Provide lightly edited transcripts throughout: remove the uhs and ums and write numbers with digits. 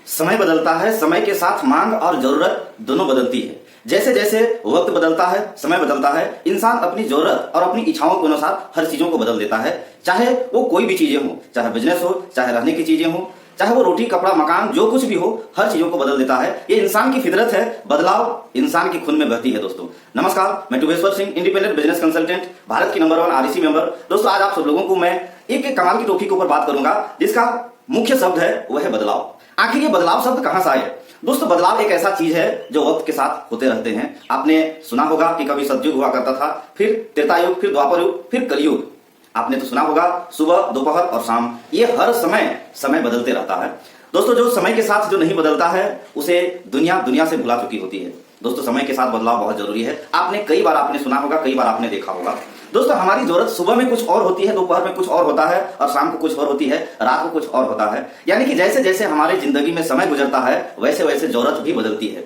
समय बदलता है, समय के साथ मांग और जरूरत दोनों बदलती है। जैसे जैसे वक्त बदलता है, समय बदलता है, इंसान अपनी जरूरत और अपनी इच्छाओं के अनुसार हर चीजों को बदल देता है। चाहे वो कोई भी चीजें हो, चाहे बिजनेस हो, चाहे रहने की चीजें हो, चाहे वो रोटी कपड़ा मकान जो कुछ भी हो, हर चीजों को बदल देता है। ये इंसान की फितरत है, बदलाव इंसान के खून में बहती है। दोस्तों नमस्कार, मैं Tuveshwar Singh, independent business consultant, Bharat की नंबर 1 आरईसी मेंबर। दोस्तों आज आप सब लोगों को मैं एक कमाल की टॉपिक के ऊपर बात करूंगा जिसका मुख्य शब्द है वह है बदलाव। आखिर ये बदलाव शब्द कहां से आए? दोस्तों बदलाव एक ऐसा चीज है जो वक्त के साथ होते रहते हैं। आपने सुना होगा कि कभी सतयुग हुआ करता था, फिर त्रेतायुग, फिर द्वापर युग, फिर कलयुग। आपने तो सुना होगा सुबह, दोपहर और शाम, ये हर समय बदलते रहता है। दोस्तों जो समय के साथ जो नहीं बदलता है उसे दुनिया से भुला चुकी होती है। दोस्तों समय के साथ बदलाव बहुत जरूरी है। आपने कई बार आपने सुना होगा, कई बार आपने देखा होगा। दोस्तों हमारी जरूरत सुबह में कुछ और होती है, दोपहर में कुछ और होता है और शाम को कुछ और होती है, रात को कुछ और होता है। यानी कि जैसे जैसे हमारी जिंदगी में समय गुजरता है वैसे वैसे जरूरत भी बदलती है।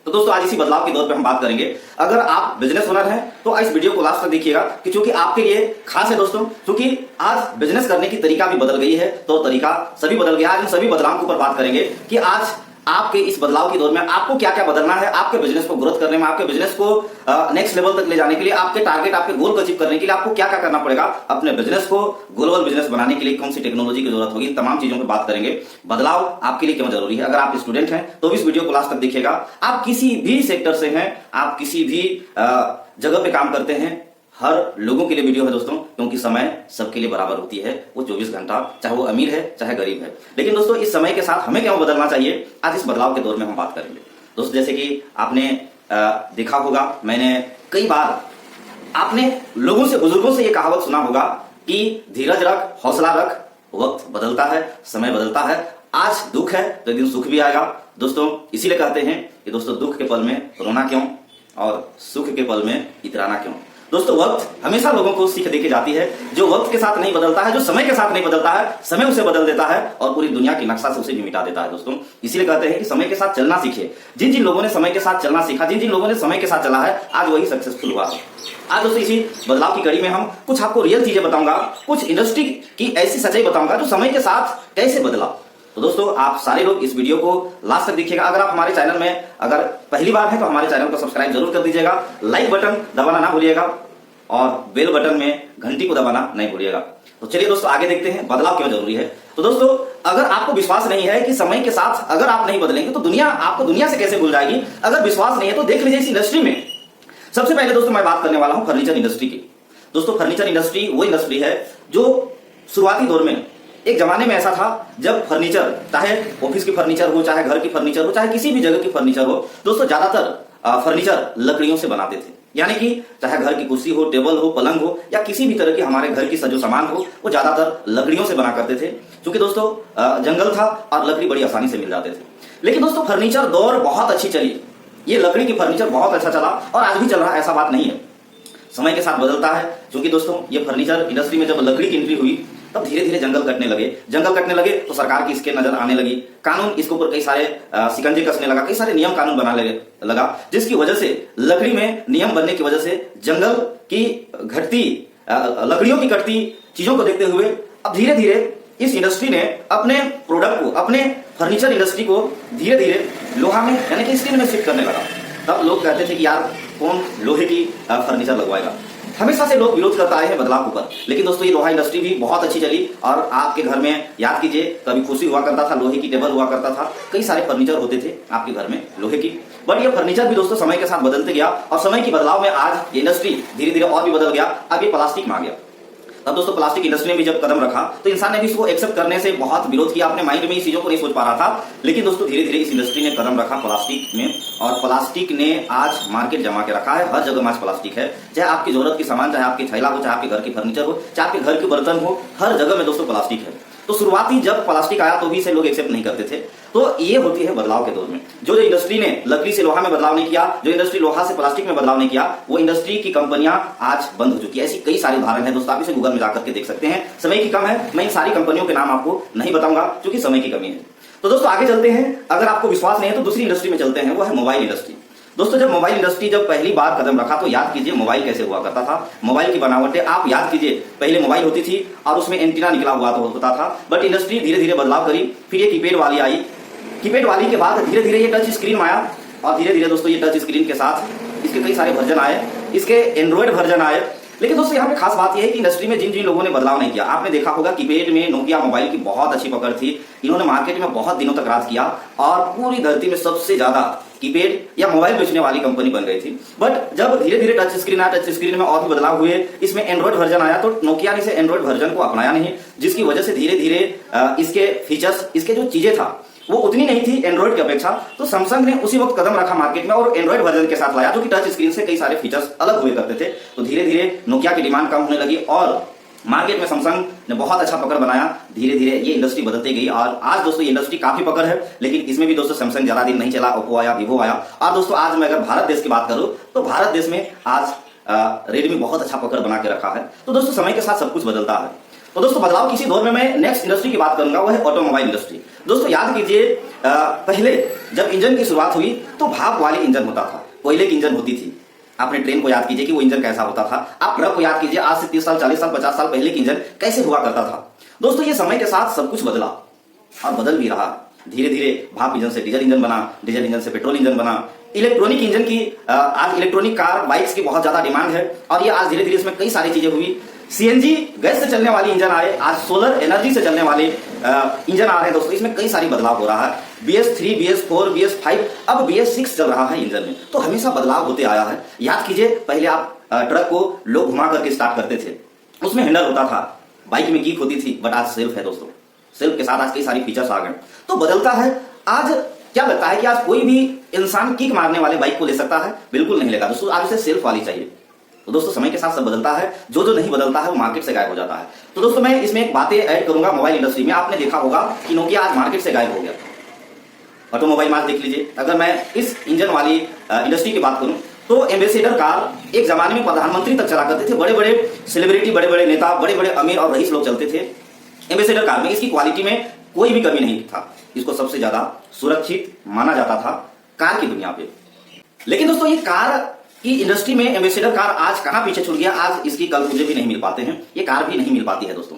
तो दोस्तों आज इसी बदलाव के दौर पे हम बात करेंगे। अगर आप बिजनेस ओनर हैं तो इस वीडियो को लास्ट तक देखिएगा कि क्योंकि आपके लिए खास है दोस्तों, क्योंकि आज बिजनेस करने की तरीका भी बदल गई है, तो तरीका सभी बदल गया। आज इन सभी बदलाव के ऊपर बात करेंगे कि आज आपके इस बदलाव के दौर में आपको क्या क्या बदलना है, आपके बिजनेस को ग्रोथ करने में, आपके बिजनेस को नेक्स्ट लेवल तक ले जाने के लिए, आपके टारगेट, आपके गोल को अचीव करने के लिए आपको क्या क्या करना पड़ेगा, अपने बिजनेस को ग्लोबल बिजनेस बनाने के लिए कौन सी टेक्नोलॉजी की जरूरत होगी, तमाम चीजों पर बात करेंगे। बदलाव आपके लिए क्यों जरूरी है। अगर आप स्टूडेंट हैं तो इस वीडियो को लास्ट तक देखिएगा। आप किसी भी सेक्टर से हैं, आप किसी भी जगह पे काम करते हैं, हर लोगों के लिए वीडियो है दोस्तों, क्योंकि समय सबके लिए बराबर होती है। वो 24 घंटा, चाहे वो अमीर है चाहे गरीब है। लेकिन दोस्तों इस समय के साथ हमें क्या बदलना चाहिए, आज इस बदलाव के दौर में हम बात करेंगे। दोस्तों जैसे कि आपने देखा होगा, मैंने कई बार आपने लोगों से, बुजुर्गों से ये कहावत सुना होगा कि धीरज रख, हौसला रख, वक्त बदलता है, समय बदलता है। आज दुख है तो एक दिन सुख भी आएगा। दोस्तों इसीलिए कहते हैं कि दोस्तों दुख के पल में रोना क्यों और सुख के पल में इतराना क्यों। दोस्तों वक्त हमेशा लोगों को सीख देके जाती है। जो वक्त के साथ नहीं बदलता है, जो समय के साथ नहीं बदलता है, समय उसे बदल देता है और पूरी दुनिया की नक्शा से उसे भी मिटा देता है। दोस्तों इसीलिए कहते हैं कि समय के साथ चलना सीखिए। जिन जिन लोगों ने समय के साथ चलना सीखा, जिन जिन लोगों ने समय के साथ चला है, आज वही सक्सेसफुल हुआ है। आज दोस्तों इसी बदलाव की कड़ी में हम कुछ आपको रियल चीजें बताऊंगा, कुछ इंडस्ट्री की ऐसी सच्चाई बताऊंगा जो समय के साथ कैसे बदला। तो दोस्तों आप सारे लोग इस वीडियो को लास्ट तक देखिएगा। अगर आप हमारे चैनल में अगर पहली बार है तो हमारे चैनल को सब्सक्राइब जरूर कर दीजिएगा, लाइक बटन दबाना ना भूलिएगा और बेल बटन में घंटी को दबाना नहीं भूलिएगा। तो चलिए दोस्तों आगे देखते हैं बदलाव क्यों जरूरी है। तो दोस्तों अगर आपको विश्वास नहीं है कि समय के साथ अगर आप नहीं बदलेंगे तो दुनिया आपको दुनिया से कैसे भूल जाएगी। अगर विश्वास नहीं है तो देख लीजिए इस इंडस्ट्री में। सबसे पहले दोस्तों मैं बात करने वाला हूं फर्नीचर इंडस्ट्री की। दोस्तों फर्नीचर इंडस्ट्री वो इंडस्ट्री है जो शुरुआती दौर में, एक जमाने में ऐसा था जब फर्नीचर, चाहे ऑफिस की फर्नीचर हो, चाहे घर की फर्नीचर हो, चाहे किसी भी जगह की फर्नीचर हो, दोस्तों ज्यादातर फर्नीचर लकड़ियों से बनाते थे। यानी कि चाहे घर की कुर्सी हो, टेबल हो, पलंग हो या किसी भी तरह की हमारे घर की सजो सामान हो, वो ज्यादातर लकड़ियों से बना करते थे। क्योंकि दोस्तों जंगल था और लकड़ी बड़ी आसानी से मिल जाते थे। लेकिन दोस्तों फर्नीचर दौर बहुत अच्छी चली, ये लकड़ी की फर्नीचर बहुत अच्छा चला और आज भी चल रहा है, ऐसा बात नहीं है। समय के साथ बदलता है, क्योंकि दोस्तों ये फर्नीचर इंडस्ट्री में जब लकड़ी की एंट्री हुई तब धीरे धीरे जंगल कटने लगे तो सरकार की इसके नजर आने लगी, कानून इसके ऊपर कई सारे शिकंजे कसने लगा, कई सारे नियम कानून बनाने लगा, जिसकी वजह से लकड़ी में नियम बनने की वजह से जंगल की घटती, लकड़ियों की कटती चीजों को देखते हुए अब धीरे धीरे इस इंडस्ट्री ने अपने प्रोडक्ट को, अपने फर्नीचर इंडस्ट्री को धीरे धीरे लोहा में यानी कि स्टील में शिफ्ट करने लगा। तब लोग कहते थे कि यार कौन लोहे की फर्नीचर लगवाएगा। हमेशा से लोग विरोध करता आए हैं बदलाव के ऊपर। लेकिन दोस्तों ये लोहा इंडस्ट्री भी बहुत अच्छी चली और आपके घर में याद कीजिए कभी कुर्सी हुआ करता था, लोहे की टेबल हुआ करता था, कई सारे फर्नीचर होते थे आपके घर में लोहे की। बट ये फर्नीचर भी दोस्तों समय के साथ बदलते गया और समय की बदलाव में आज ये इंडस्ट्री धीरे धीरे और भी बदल गया। अब ये प्लास्टिक में आ गया। तब दोस्तों प्लास्टिक इंडस्ट्री ने भी जब कदम रखा तो इंसान ने भी इसको एक्सेप्ट करने से बहुत विरोध किया, अपने माइंड में इस चीजों को नहीं सोच पा रहा था। लेकिन दोस्तों धीरे धीरे इस इंडस्ट्री ने कदम रखा प्लास्टिक में और प्लास्टिक ने आज मार्केट जमा के रखा है। हर जगह आज प्लास्टिक है, चाहे आपकी जरूरत की सामान, चाहे आपकी थैला हो, चाहे आपके घर की फर्नीचर हो, चाहे आपके घर के बर्तन हो, हर जगह में दोस्तों प्लास्टिक है। तो शुरुआती जब प्लास्टिक आया तो भी इसे लोग एक्सेप्ट नहीं करते थे। तो ये होती है बदलाव के दौर में। जो इंडस्ट्री ने लकड़ी से लोहा में बदलाव नहीं किया, जो इंडस्ट्री लोहा से प्लास्टिक में बदलाव नहीं किया, वो इंडस्ट्री की कंपनियां आज बंद हो चुकी है। ऐसी कई सारे उदाहरण है दोस्तों, आप इसे गूगल में जाकर के देख सकते हैं। समय की कम है, मैं इन सारी कंपनियों के नाम आपको नहीं बताऊंगा क्योंकि समय की कमी है। तो दोस्तों आगे चलते हैं। अगर आपको विश्वास नहीं है तो दूसरी इंडस्ट्री में चलते हैं, वो है मोबाइल इंडस्ट्री। दोस्तों जब मोबाइल इंडस्ट्री जब पहली बार कदम रखा तो याद कीजिए मोबाइल कैसे हुआ करता था। मोबाइल की बनावटें आप याद कीजिए, पहले मोबाइल होती थी और उसमें एंटीना निकला हुआ होता था। बट इंडस्ट्री धीरे धीरे बदलाव करी, फिर ये कीपैड वाली आई, कीपैड वाली के बाद धीरे धीरे ये टच स्क्रीन आया और धीरे धीरे दोस्तों ये टच स्क्रीन के साथ इसके कई सारे वर्जन आए, इसके एंड्रॉइड वर्जन आए। लेकिन दोस्तों यहाँ पे खास बात यह है कि इंडस्ट्री में जिन जिन लोगों ने बदलाव नहीं किया, आपने देखा होगा कीपैड में नोकिया मोबाइल की बहुत अच्छी पकड़ थी, इन्होंने मार्केट में बहुत दिनों तक राज किया और पूरी धरती में सबसे ज्यादा कीपैड या मोबाइल बेचने वाली कंपनी बन गई थी। बट जब धीरे धीरे टच स्क्रीन आया, टच स्क्रीन में और भी बदलाव हुए, इसमें एंड्रॉइड वर्जन आया, तो नोकिया ने इसे एंड्रॉइड वर्जन को अपनाया नहीं, जिसकी वजह से धीरे धीरे इसके फीचर्स, इसके जो चीजें था वो उतनी नहीं थी एंड्रॉइड की अपेक्षा। तो सैमसंग ने उसी वक्त कदम रखा मार्केट में और एंड्रॉइड वर्जन के साथ लाया, जो कि टच स्क्रीन से कई सारे फीचर्स अलग हुए करते थे। तो धीरे धीरे नोकिया की डिमांड कम होने लगी और मार्केट में सैमसंग ने बहुत अच्छा पकड़ बनाया। धीरे धीरे ये इंडस्ट्री बदलती गई और आज दोस्तों ये इंडस्ट्री काफी पकड़ है। लेकिन इसमें भी दोस्तों सैमसंग ज्यादा दिन नहीं चला, ओप्पो आया, वीवो आया। और दोस्तों आज मैं अगर भारत देश की बात करूं तो भारत देश में आज रेडमी बहुत अच्छा पकड़ बना के रखा है। तो दोस्तों समय के साथ सब कुछ बदलता है। तो दोस्तों बदलाव किसी दौर में मैं नेक्स्ट इंडस्ट्री की बात करूंगा, वो है ऑटोमोबाइल इंडस्ट्री। दोस्तों याद कीजिए पहले जब इंजन की शुरुआत हुई तो भाप वाली इंजन होता था, कोयले की इंजन होती थी। आपने ट्रेन को याद कीजिए कि वो इंजन कैसा होता था, आप ट्रक को याद कीजिए आज से 30 साल 40 साल 50 साल पहले की इंजन कैसे हुआ करता था। दोस्तों ये समय के साथ सब कुछ बदला और बदल भी रहा। धीरे धीरे भाप इंजन से डीजल इंजन बना, डीजल इंजन से पेट्रोल इंजन बना, इलेक्ट्रॉनिक इंजन की आज इलेक्ट्रॉनिक कार बाइक्स की बहुत ज्यादा डिमांड है और ये आज धीरे धीरे इसमें कई सारी चीजें हुई। सीएनजी गैस से चलने वाली इंजन आए, आज सोलर एनर्जी से चलने वाले इंजन आ रहे हैं। दोस्तों इसमें कई सारी बदलाव हो रहा है। BS3, BS4, BS5, अब BS6 चल रहा है इंजन में। तो हमेशा बदलाव होते आया है। याद कीजिए पहले आप ट्रक को लोग घुमा करके स्टार्ट करते थे, उसमें हैंडल होता था, बाइक में किक होती थी, बट आज सेल्फ है दोस्तों। सेल्फ के साथ आज कई सारी फीचर्स आ गए। तो बदलता है। आज क्या लगता है कि आज कोई भी इंसान किक मारने वाले बाइक को ले सकता है? बिल्कुल नहीं लेगा दोस्तों, आज उसे सेल्फ वाली चाहिए। तो दोस्तों समय के साथ सब बदलता है, जो जो नहीं बदलता है वो मार्केट से गायब हो जाता है। तो दोस्तों मैं इसमें एक बातें ऐड करूंगा मोबाइल इंडस्ट्री में। आपने देखा होगा कि नोकिया आज मार्केट से गायब हो गया। ऑटोमोबाइल मार्केट देख लीजिए। अगर मैं इस इंजन वाली इंडस्ट्री की बात करूं तो एम्बेसडर कार एक जमाने में प्रधानमंत्री तक चला करते थे, बड़े बड़े सेलिब्रिटी, बड़े बड़े नेता, बड़े बड़े अमीर और रईस लोग चलते थे एम्बेसडर कार में। इसकी क्वालिटी में कोई भी कमी नहीं था, इसको सबसे ज्यादा सुरक्षित माना जाता था कार की दुनिया पे। लेकिन दोस्तों ये कार की इंडस्ट्री में एम्बेसडर कार आज कहां पीछे छूट गया, आज इसकी कल पुर्जे भी नहीं मिल पाते हैं, ये कार भी नहीं मिल पाती है दोस्तों।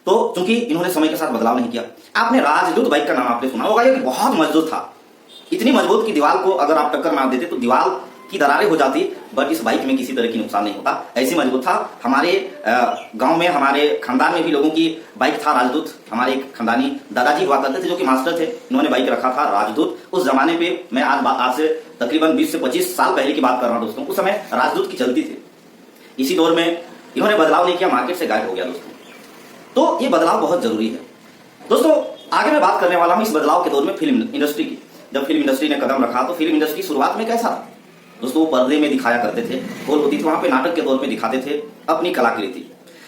तो चूंकि इन्होंने समय के साथ बदलाव नहीं किया। आपने राजदूत बाइक का नाम आपने सुना होगा, ये बहुत मजबूत था, इतनी मजबूत की दीवार को अगर आप टक्कर मार देते तो दीवार की दरारें हो जाती, बट इस बाइक में किसी तरह की नुकसान नहीं होता, ऐसी मजबूत था। हमारे गांव में, हमारे खानदान में भी लोगों की बाइक था राजदूत। हमारे खानदानी दादाजी हुआ करते थे जो कि मास्टर थे, इन्होंने बाइक रखा था राजदूत। उस जमाने पे मैं आज से तकरीबन 20 से 25 साल पहले की बात कर रहा हूं दोस्तों, उस समय राजदूत की चलती थी। इसी दौर में इन्होंने बदलाव नहीं किया, मार्केट से गायब हो गया दोस्तों। तो ये बदलाव बहुत जरूरी है दोस्तों। आगे मैं बात करने वाला हूं इस बदलाव के दौर में फिल्म इंडस्ट्री की। जब फिल्म इंडस्ट्री ने कदम रखा तो फिल्म इंडस्ट्री शुरुआत में कैसा था दोस्तों, वो पर्दे में दिखाया करते थे, हॉल होती थी, वहां पे नाटक के दौर में दिखाते थे अपनी कलाकृति।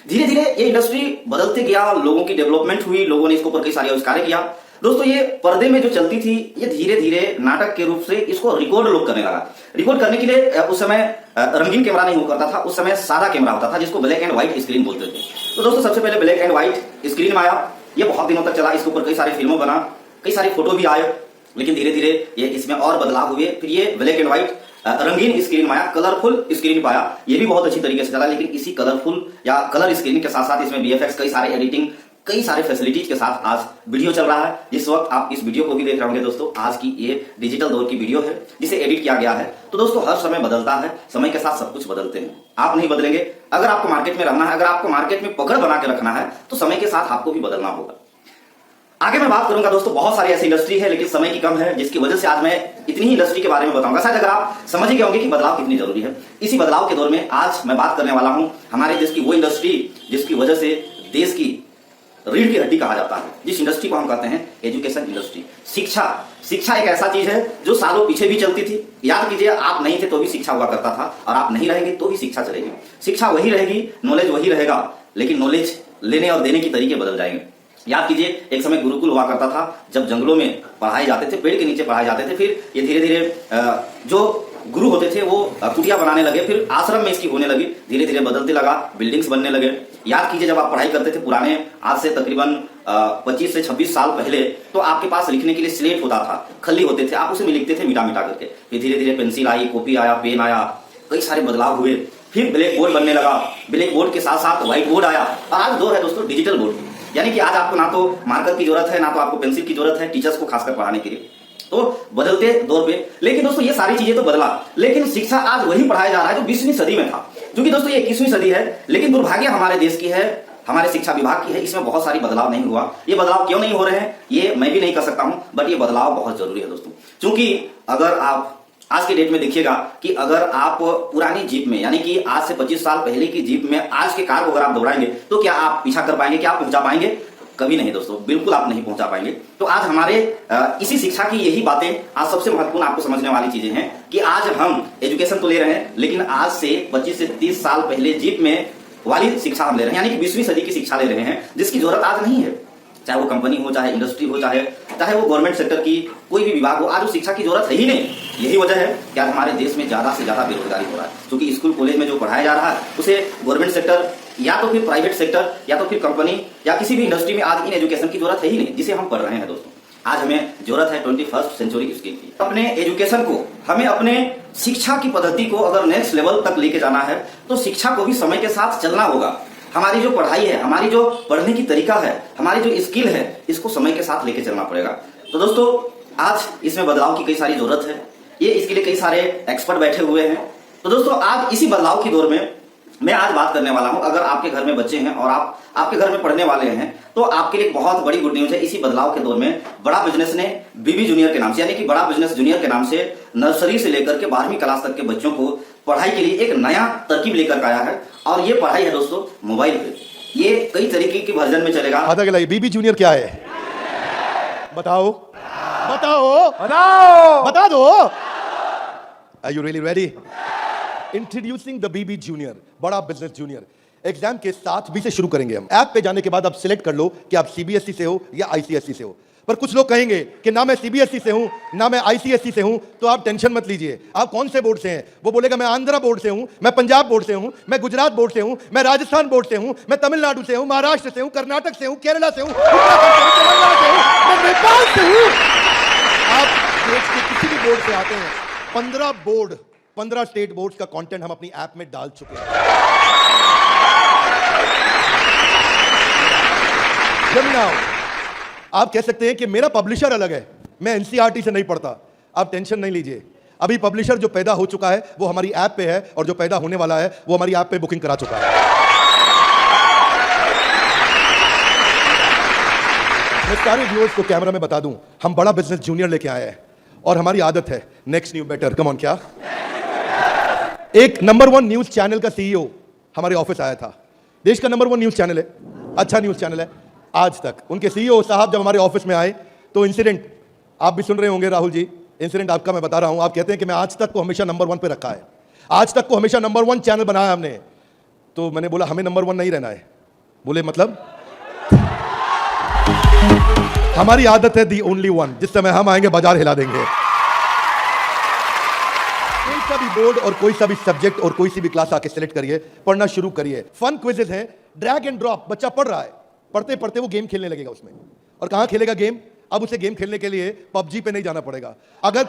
धीरे धीरे ये इंडस्ट्री बदलते गया, लोगों की डेवलपमेंट हुई, लोगों ने इसके ऊपर कई सारे आविष्कार किया दोस्तों। ये पर्दे में जो चलती थी ये धीरे धीरे नाटक के रूप से इसको रिकॉर्ड लोग करने लगा। रिकॉर्ड करने के लिए उस समय रंगीन कैमरा नहीं हुआ करता था, उस समय सादा कैमरा होता था जिसको ब्लैक एंड व्हाइट स्क्रीन बोलते थे। तो दोस्तों सबसे पहले ब्लैक एंड व्हाइट स्क्रीन में आया, ये बहुत दिनों तक चला, इसके ऊपर कई सारी फिल्मों बना, कई सारी फोटो भी आए। लेकिन धीरे धीरे ये इसमें और बदलाव हुए, फिर ये ब्लैक एंड व्हाइट रंगीन स्क्रीन में आया, कलरफुल स्क्रीन पाया, ये भी बहुत अच्छी तरीके से चला। लेकिन इसी कलरफुल या कलर स्क्रीन के साथ साथ इसमें VFX, कई सारे एडिटिंग, कई सारे फैसिलिटीज के साथ आज वीडियो चल रहा है। जिस वक्त आप इस वीडियो को भी देख रहे होंगे दोस्तों, आज की ये डिजिटल दौर की वीडियो है जिसे एडिट किया गया है। तो दोस्तों हर समय बदलता है, समय के साथ सब कुछ बदलते हैं, आप नहीं बदलेंगे। अगर आपको मार्केट में रहना है, अगर आपको मार्केट में पकड़ बना के रखना है तो समय के साथ आपको भी बदलना होगा। आगे मैं बात करूंगा दोस्तों, बहुत सारी ऐसी इंडस्ट्री है लेकिन समय की कम है, जिसकी वजह से आज मैं इतनी ही इंडस्ट्री के बारे में बताऊंगा। शायद अगर आप समझ ही गए होंगे कि बदलाव कितनी जरूरी है। इसी बदलाव के दौर में आज मैं बात करने वाला हूं हमारे देश की वो इंडस्ट्री जिसकी वजह से देश की रीढ़ की हड्डी कहा जाता है, जिस इंडस्ट्री को हम कहते हैं एजुकेशन इंडस्ट्री। शिक्षा एक ऐसा चीज है जो सालों पीछे भी चलती थी। याद कीजिए आप नहीं थे तो भी शिक्षा हुआ करता था, और आप नहीं रहेंगे तो भी शिक्षा चलेगी। शिक्षा वही रहेगी, नॉलेज वही रहेगा, लेकिन नॉलेज लेने और देने के तरीके बदल जाएंगे। याद कीजिए एक समय गुरुकुल हुआ करता था, जब जंगलों में पढ़ाए जाते थे, पेड़ के नीचे पढ़ाए जाते थे। फिर ये धीरे धीरे जो गुरु होते थे वो कुटिया बनाने लगे, फिर आश्रम में इसकी होने लगी, धीरे धीरे बदलते लगा, बिल्डिंग्स बनने लगे। याद कीजिए जब आप पढ़ाई करते थे पुराने, आज से तकरीबन 25 से 26 साल पहले, तो आपके पास लिखने के लिए स्लेट होता था, खली होते थे, आप उसे में लिखते थे मिटा मिटा करके। फिर धीरे धीरे पेंसिल आई, कॉपी आया, पेन आया, कई सारे बदलाव हुए। फिर ब्लैक बोर्ड बनने लगा, ब्लैक बोर्ड के साथ साथ व्हाइट बोर्ड आया, और आज दौर है दोस्तों डिजिटल बोर्ड। यानी कि आज आपको ना तो मार्कर की जरूरत है, ना तो आपको पेंसिल की जरूरत है टीचर्स को खासकर पढ़ाने के लिए। तो बदलते दौर पे, लेकिन दोस्तों ये सारी चीजें तो बदला, लेकिन शिक्षा आज वही पढ़ाया जा रहा है जो 20वीं सदी में था। क्योंकि दोस्तों ये 21वीं सदी है, लेकिन दुर्भाग्य हमारे देश की है, हमारे शिक्षा विभाग की है, इसमें बहुत सारी बदलाव नहीं हुआ। ये बदलाव क्यों नहीं हो रहे हैं ये मैं भी नहीं कर सकता हूं, बट ये बदलाव बहुत जरूरी है दोस्तों। क्योंकि अगर आप आज के डेट में देखिएगा कि अगर आप पुरानी जीप में, यानी कि आज से 25 साल पहले की जीप में आज के कार को अगर आप दौड़ाएंगे तो क्या आप पीछा कर पाएंगे, क्या आप पहुंचा पाएंगे? कभी नहीं दोस्तों, बिल्कुल आप नहीं पहुंचा पाएंगे। तो आज हमारे इसी शिक्षा की यही बातें आज सबसे महत्वपूर्ण आपको समझने वाली चीजें हैं कि आज हम एजुकेशन तो ले रहे हैं, लेकिन आज से 25 से 30 साल पहले जीप में वाली शिक्षा हम ले रहे हैं, यानी कि 20वीं सदी की शिक्षा ले रहे हैं, जिसकी जरूरत आज नहीं है। चाहे वो कंपनी हो, चाहे इंडस्ट्री हो, चाहे वो गवर्नमेंट सेक्टर की कोई भी विभाग हो, आज उस शिक्षा की जरूरत है ही नहीं। यही वजह है कि आज हमारे देश में ज्यादा से ज्यादा बेरोजगारी हो रहा है, क्योंकि स्कूल कॉलेज में जो पढ़ाया जा रहा है उसे गवर्नमेंट सेक्टर या तो फिर प्राइवेट सेक्टर या तो फिर कंपनी या किसी भी इंडस्ट्री में आज इन एजुकेशन की जरूरत है ही नहीं, जिसे हम पढ़ रहे हैं दोस्तों। आज हमें जरूरत है 21st सेंचुरी स्किल की। अपने एजुकेशन को, हमें अपने शिक्षा की पद्धति को अगर नेक्स्ट लेवल तक लेके जाना है तो शिक्षा को भी समय के साथ चलना होगा। हमारी जो पढ़ाई है, हमारी जो पढ़ने की तरीका है, हमारी जो स्किल है, इसको समय के साथ लेके चलना पड़ेगा। तो दोस्तों आज इसमें बदलाव की कई सारी जरूरत है, ये इसके लिए कई सारे एक्सपर्ट बैठे हुए हैं। तो दोस्तों आज इसी बदलाव की दौर में मैं आज बात करने वाला हूं। अगर आपके घर में बच्चे हैं और आपके घर में पढ़ने वाले हैं तो आपके लिए बहुत बड़ी गुड न्यूज है। इसी बदलाव के दौर में बड़ा बिजनेस ने बीबी जूनियर के नाम से, यानी कि बड़ा बिजनेस जूनियर के नाम से नर्सरी से लेकर के 12वीं क्लास तक के बच्चों को पढ़ाई के लिए एक नया तरकीब लेकर आया है। और ये पढ़ाई है दोस्तों मोबाइल पे, ये कई तरीके की वर्जन में चलेगा। आता के बीबी जूनियर क्या है? बताओ बताओ बताओ बता दो। Are you really ready? Introducing the BB junior, बड़ा बिजनेस जूनियर। एग्जाम के साथ भी से शुरू करेंगे हम। ऐप पे जाने के बाद आप सिलेक्ट कर लो कि आप सीबीएसई से हो या आईसीएसई से हो। पर कुछ लोग कहेंगे कि ना मैं सीबीएसई से हूं ना मैं आईसीएसई से हूं, तो आप टेंशन मत लीजिए। आप कौन से बोर्ड से हैं? वो बोलेगा मैं आंध्रा बोर्ड से हूं, मैं पंजाब बोर्ड से हूं, मैं गुजरात बोर्ड से हूं, मैं राजस्थान बोर्ड से हूं, मैं तमिलनाडु से हूं, महाराष्ट्र से हूं, कर्नाटक से हूं, केरला से हूं, तेलंगाना से हूं, मैं नेपाल से हूं। आप देश के किसी भी बोर्ड से आते हैं, 15 स्टेट बोर्ड का कंटेंट हम अपनी ऐप में डाल चुके हैं। आप कह सकते हैं कि मेरा पब्लिशर अलग है, मैं एनसीईआरटी से नहीं पढ़ता। आप टेंशन नहीं लीजिए, अभी पब्लिशर जो पैदा हो चुका है वो हमारी ऐप पे है, और जो पैदा होने वाला है वो हमारी ऐप पे बुकिंग करा चुका है। मैं सारे व्यूअर्स को कैमरा में बता दूं, हम बड़ा बिजनेस जूनियर लेके आए हैं और हमारी आदत है next new better. Come on, क्या एक नंबर 1 न्यूज चैनल का सीईओ हमारे ऑफिस आया था। देश का नंबर 1 न्यूज चैनल है, अच्छा न्यूज चैनल है। आज तक उनके सीईओ साहब जब हमारे ऑफिस में आए तो इंसिडेंट आप भी सुन रहे होंगे राहुल जी, इंसिडेंट आपका मैं बता रहा हूं। आप कहते हैं कि मैं आज तक को हमेशा नंबर 1 पे रखा है, आज तक को हमेशा नंबर 1 चैनल बनाया हमने। तो मैंने बोला हमें नंबर 1 नहीं रहना है। बोले मतलब? हमारी आदत है दी ओनली वन, जिस समय हम आएंगे बाजार हिला देंगे। कोई सा भी बोर्ड और कोई सा भी सब्जेक्ट और कोई सी भी क्लास आके सिलेक्ट करिए, पढ़ना शुरू करिए। फन क्विजेज हैं, ड्रैग एंड ड्रॉप। बच्चा पढ़ रहा है, पढ़ते पढ़ते वो गेम खेलने लगेगा उसमें। और कहां खेलेगा गेम? अब उसे गेम खेलने के लिए पबजी पे नहीं जाना पड़ेगा। अगर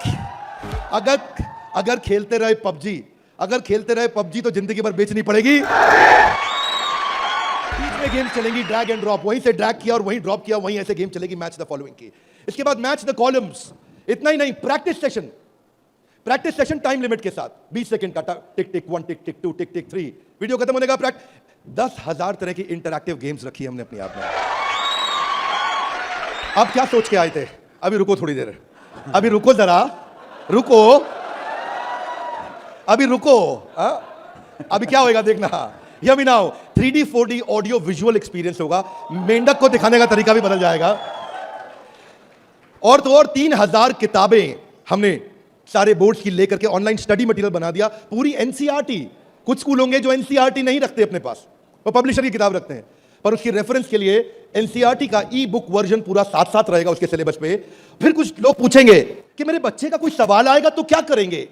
खेलते रहे पबजी तो जिंदगी भर बेचनी पड़ेगी। बीच में गेम चलेंगी ड्रैग एंड ड्रॉप, वहीं से ड्रैग किया और वहीं ड्रॉप किया, वहीं ऐसे गेम चलेगी मैच द फॉलोइंग की। इसके बाद मैच द कॉलम्स। इतना ही नहीं, प्रैक्टिस सेशन टाइम लिमिट के साथ 20 सेकंड का, टिक टिक 1, टिक टिक 2, टिक टिक 3, वीडियो खत्म होने का 10,000 तरह की इंटरैक्टिव गेम्स रखी हमने अपनी ऐप में। अब क्या सोच के आए थे? अभी रुको थोड़ी देर, अभी रुको जरा, अभी रुको। अभी क्या होगा देखना। Hear me now, 3D 4D audio visual experience होगा। मेंढक को दिखाने का तरीका भी बदल जाएगा। और तो और 3000 किताबें हमने सारे बोर्ड्स की लेकर के ऑनलाइन स्टडी मटेरियल बना दिया, पूरी एनसीईआरटी। कुछ स्कूल होंगे जो एनसीईआरटी नहीं रखते अपने पास, वो पब्लिशर की किताब रखते हैं, पर उसकी रेफरेंस के लिए एनसीईआरटी का ई बुक वर्जन पूरा साथ साथ रहेगा उसके सिलेबस पे। फिर कुछ लोग पूछेंगे कि मेरे बच्चे का कोई सवाल आएगा तो क्या करेंगे?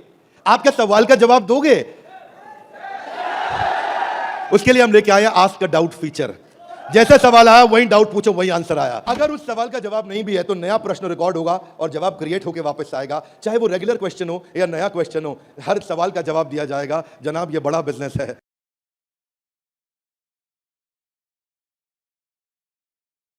आप क्या सवाल का जवाब दोगे? उसके लिए हम लेके आए आस्क अ डाउट फीचर। जैसे सवाल आया वही डाउट पूछो, वही आंसर आया। अगर उस सवाल का जवाब नहीं भी है तो नया प्रश्न रिकॉर्ड होगा और जवाब क्रिएट होकर वापस आएगा, चाहे वो रेगुलर क्वेश्चन हो या नया क्वेश्चन हो, हर सवाल का जवाब दिया जाएगा। जनाब, ये बड़ा बिजनेस है।